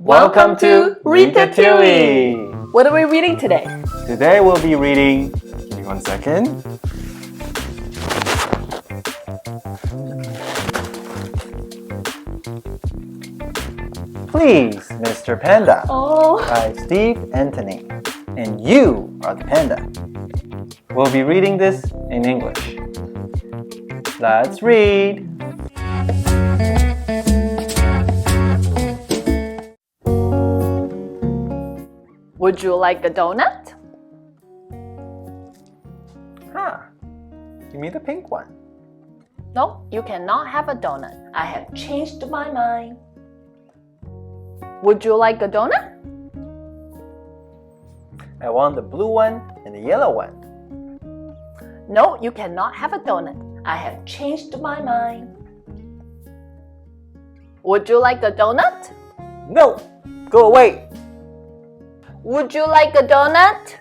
Welcome to Read the Theory! What are we reading today? Today we'll be reading, give me 1 second. Please, Mr. Panda by Steve Antony. And you are the panda. We'll be reading this in English. Let's read! Would you like a donut? Give me the pink one. No, you cannot have a donut. I have changed my mind. Would you like a donut? I want the blue one and the yellow one. No, you cannot have a donut. I have changed my mind. Would you like a donut? No! Go away! Would you like a donut?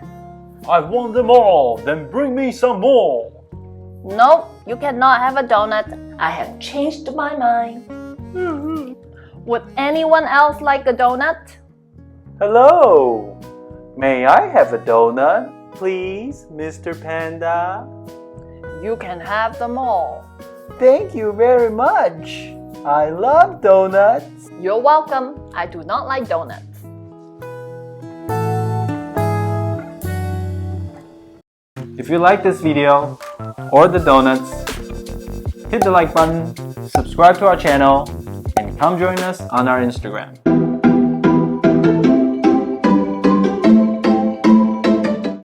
I want them all, then bring me some more. No, you cannot have a donut. I have changed my mind. Would anyone else like a donut? Hello! May I have a donut, please, Mr. Panda? You can have them all. Thank you very much. I love donuts. You're welcome. I do not like donuts. If you like this video or the donuts, hit the like button, subscribe to our channel, and come join us on our Instagram.